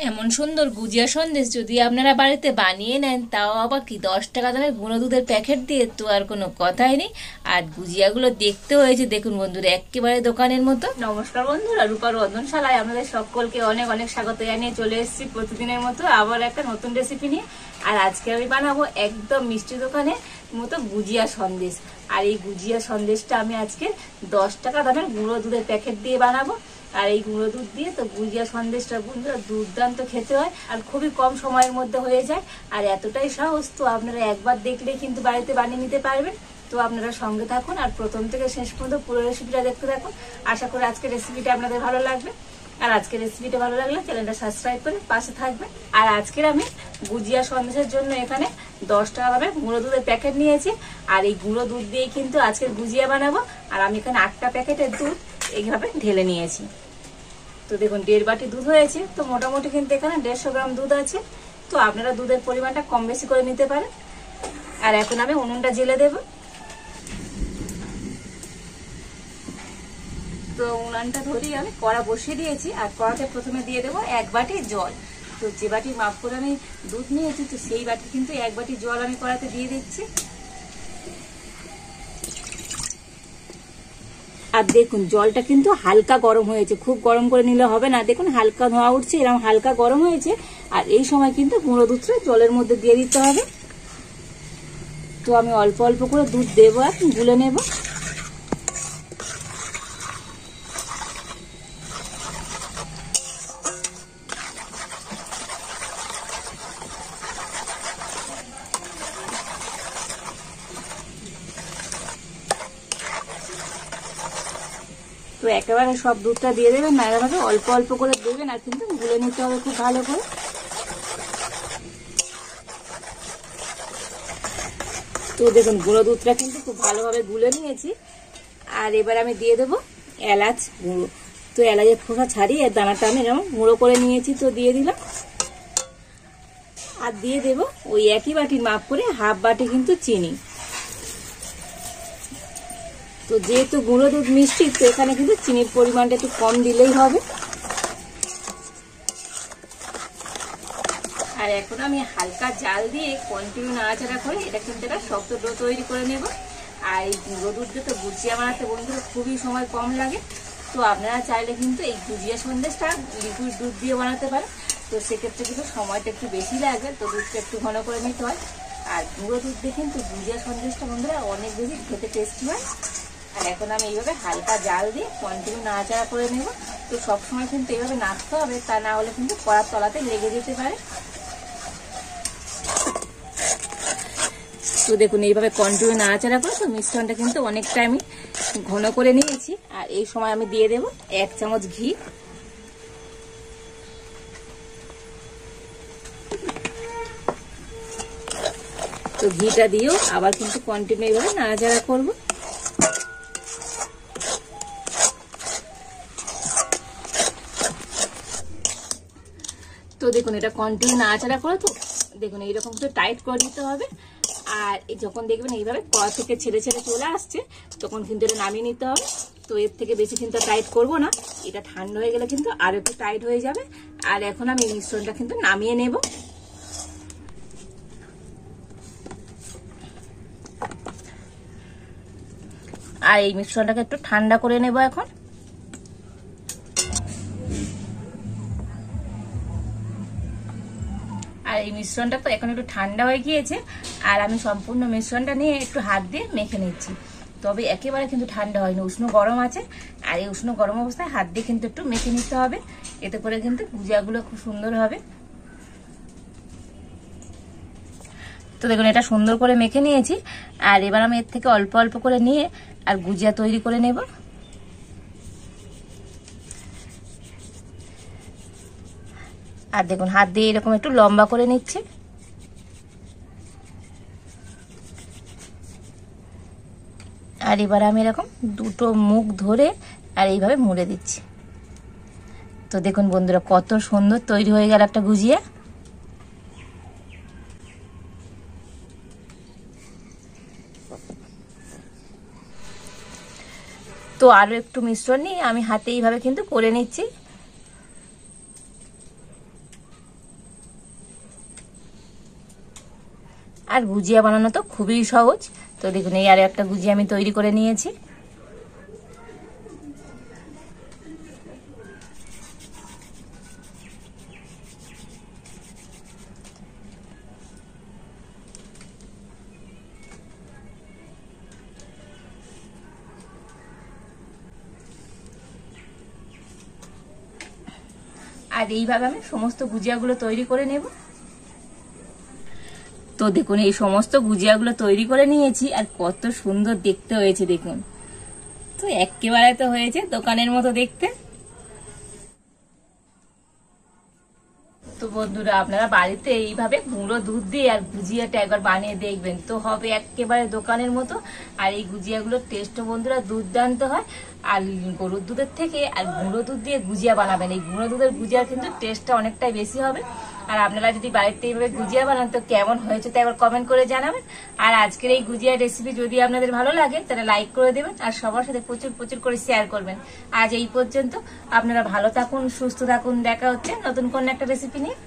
এমন সুন্দর গুজিয়া সন্দেশ যদি আপনারা বাড়িতে বানিয়ে নেন, তাও আবার কি 10 টাকা দামের গুঁড়ো দুধের প্যাকেট দিয়ে, তো আর কোনো কথাই নেই। আর গুজিয়াগুলো দেখতে হয়েছে দেখুন বন্ধুরা, একেবারে দোকানের মতো। নমস্কার বন্ধুরা, রূপার রন্ধনশালায় আপনাদের সকলকে অনেক অনেক স্বাগত জানিয়ে চলে এসেছি প্রতিদিনের মতো আবার একটা নতুন রেসিপি নিয়ে। আর আজকে আমি বানাবো একদম মিষ্টি দোকানের মতো গুজিয়া সন্দেশ। আর এই গুজিয়া সন্দেশটা আমি আজকে 10 টাকা দামের গুঁড়ো দুধের প্যাকেট দিয়ে বানাবো। আর এই গুঁড়ো দুধ দিয়ে তো গুজিয়া সন্দেশটা বন্ধুরা দুর্দান্ত খেতে হয়, আর খুবই কম সময়ের মধ্যে হয়ে যায়। আর এতটাই সহজ, তো আপনারা একবার দেখলে কিন্তু বাড়িতে বানিয়ে নিতে পারবেন। তো আপনারা সঙ্গে থাকুন আর প্রথম থেকে শেষ পর্যন্ত পুরো রেসিপিটা দেখতে থাকুন। আশা করি আজকের রেসিপিটা আপনাদের ভালো লাগবে। আর আজকের রেসিপিটা ভালো লাগলে চ্যানেলটা সাবস্ক্রাইব করে পাশে থাকবেন। আর আজকের আমি গুজিয়া সন্দেশের জন্য এখানে 10 টাকা দামের গুঁড়ো দুধের প্যাকেট নিয়েছি। আর এই গুঁড়ো দুধ দিয়েই কিন্তু আজকের গুজিয়া বানাবো। আর আমি এখানে 8টা প্যাকেটের দুধ এইভাবে ঢেলে নিয়েছি। তো দেখুন 1.5 বাটি দুধ হয়েছে। তো মোটামুটি কিন্তু এখানে 150 গ্রাম দুধ আছে। তো আপনারা দুধের পরিমাণটা কম বেশি করে নিতে পারেন। আর এখন আমি উনুনটা জ্বেলে দেব। তো উনানটা ধরিয়ে আমি কড়া বসিয়ে দিয়েছি। আর কড়াতে প্রথমে দিয়ে দেবো 1 বাটি জল। তো যে বাটি মাপ করে আমি দুধ নিয়েছি, তো সেই বাটি কিন্তু 1 বাটি জল আমি কড়াতে দিয়ে দিচ্ছি। আর দেখুন জলটা কিন্তু হালকা গরম হয়েছে, খুব গরম করে নিলে হবে না। দেখুন হালকা ধোঁয়া উঠছে, এরকম হালকা গরম হয়েছে। আর এই সময় কিন্তু গুঁড়ো দুধটা জলের মধ্যে দিয়ে দিতে হবে। তো আমি অল্প অল্প করে দুধ দেবো আর গুলে নেব। তো একেবারে সব দুধটা দিয়ে দেবেন না, এভাবে অল্প অল্প করে দেবেন। আর কিন্তু গুলে নিতে হবে খুব ভালো করে। তো দেখুন গুঁড়ো দুধটা কিন্তু খুব ভালোভাবে গুলে নিয়েছি। আর এবার আমি দিয়ে দেবো এলাচ গুঁড়ো। তো এলাচের খোসা ছাড়িয়ে দানাটা আমি যেমন গুঁড়ো করে নিয়েছি, তো দিয়ে দিলাম। আর দিয়ে দেবো ওই একই বাটির মাপ করে হাফ বাটি কিন্তু চিনি। তো যেহেতু গুঁড়ো দুধ মিষ্টি, তো এখানে কিন্তু চিনির পরিমাণটা একটু কম দিলেই হবে। আর এখন আমি হালকা জাল দিয়ে কন্টিনিউ নাড়াচাড়া করে এটা কিন্তু একটা শক্ত ডো তৈরি করে নেব। আর এই গুঁড়ো দুধ দিয়ে তো গুজিয়া বানাতে বন্ধুরা খুবই সময় কম লাগে। তো আপনারা চাইলে কিন্তু এই গুজিয়া সন্দেশটা লিকুইড দুধ দিয়ে বানাতে পারেন। তো সেক্ষেত্রে কিন্তু সময়টা একটু বেশি লাগে, তো দুধটা একটু ঘন করে নিতে হয়। আর গুঁড়ো দুধ দিয়ে কিন্তু গুজিয়া সন্দেশটা বন্ধুরা অনেক বেশি খেতে টেস্টি হয়। আর এখন আমি এইভাবে হালকা জাল দিয়ে কন্টিনিউ নাড়াচাড়া করে নেব। তো সবসময় কিন্তু এইভাবে নাড়তে হবে, তা না হলে কিন্তু কড়ার তলাতে লেগে যেতে পারে। তো দেখুন এইভাবে কন্টিনিউ নাড়াচাড়া করে তো মিশ্রণটা কিন্তু অনেকটা আমি ঘন করে নিয়েছি। আর এই সময় আমি দিয়ে দেব 1 চামচ ঘি। তো ঘিটা দিয়েও আবার কিন্তু কন্টিনিউ এইভাবে নাড়াচাড়া করব। তো দেখুন এটা কন্টিনিউ নাড়াচাড়া করে তো দেখুন এইরকম তো টাইট করে দিতে হবে। আর যখন দেখবেন এইভাবে কড়া থেকে ছেড়ে ছেড়ে চলে আসছে, তখন কিন্তু এটা নামিয়ে নিতে হবে। তো এর থেকে বেশি কিন্তু টাইট করব না, এটা ঠান্ডা হয়ে গেলে কিন্তু আরো একটু টাইট হয়ে যাবে। আর এখন আমি মিশ্রণটা কিন্তু নামিয়ে নেব। আর এই মিশ্রণটাকে একটু ঠান্ডা করে নেব এখন। আর এই মিশ্রণটা তো এখন একটু ঠান্ডা হয়ে গিয়েছে। আর আমি সম্পূর্ণ মিশ্রণটা নিয়ে একটু হাত দিয়ে মেখে নিচ্ছি। তবে একেবারে কিন্তু ঠান্ডা হয়নি, উষ্ণ গরম আছে। আর এই উষ্ণ গরম অবস্থায় হাত দিয়ে কিন্তু একটু মেখে নিতে হবে, এতে করে কিন্তু গুজিয়াগুলো খুব সুন্দর হবে। তো দেখুন এটা সুন্দর করে মেখে নিয়েছি। আর এবার আমি এর থেকে অল্প অল্প করে নিয়ে আর গুজিয়া তৈরি করে নেব। আর দেখুন হাত দিয়ে এরকম একটু লম্বা করে নিচ্ছি। আর এবার আমি এরকম দুটো মুখ ধরে আর এইভাবে মুড়ে দিচ্ছি। তো দেখুন বন্ধুরা কত সুন্দর তৈরি হয়ে গেল একটা গুজিয়া। তো আরো একটু মিশ্রণ নিয়ে আমি হাতে এইভাবে কিন্তু করে নিচ্ছি। আর গুজিয়া বানানো তো খুবই সহজ। তো দেখুন এই আর একটা গুজিয়া আমি তৈরি করে নিয়েছি। আর এইভাবে আমি সমস্ত গুজিয়াগুলো তৈরি করে নেব। তো দেখুন এই সমস্ত গুজিয়াগুলো তৈরি করে নিয়েছি, আর কত সুন্দর দেখতে হয়েছে দেখুন। তো একেবারে তো হয়েছে দোকানের মতো দেখতে। তো বন্ধুরা আপনারা বাড়িতে এইভাবে গুঁড়ো দুধ দিয়ে আর গুজিয়াটা একবার বানিয়ে দেখবেন, তো হবে একেবারে দোকানের মতো। আর এই গুজিয়াগুলোর টেস্টও বন্ধুরা দুর্দান্ত হয়। আর গরুর দুধের থেকে আর গুঁড়ো দুধ দিয়ে গুজিয়া বানাবেন, এই গুঁড়ো দুধের গুজিয়ার কিন্তু টেস্টটা অনেকটাই বেশি হবে। আর আপনারা যদি বাড়িতে এইভাবে গুজিয়া বানান তো কেমন হয়েছে তা একবার কমেন্ট করে জানাবেন। আর আজকের এই গুজিয়া রেসিপি যদি আপনাদের ভালো লাগে তাহলে লাইক করে দেবেন, আর সবার সাথে প্রচুর প্রচুর করে শেয়ার করবেন। আজ এই পর্যন্ত, আপনারা ভালো থাকুন, সুস্থ থাকুন, দেখা হচ্ছে নতুন কোন একটা রেসিপি নিয়ে।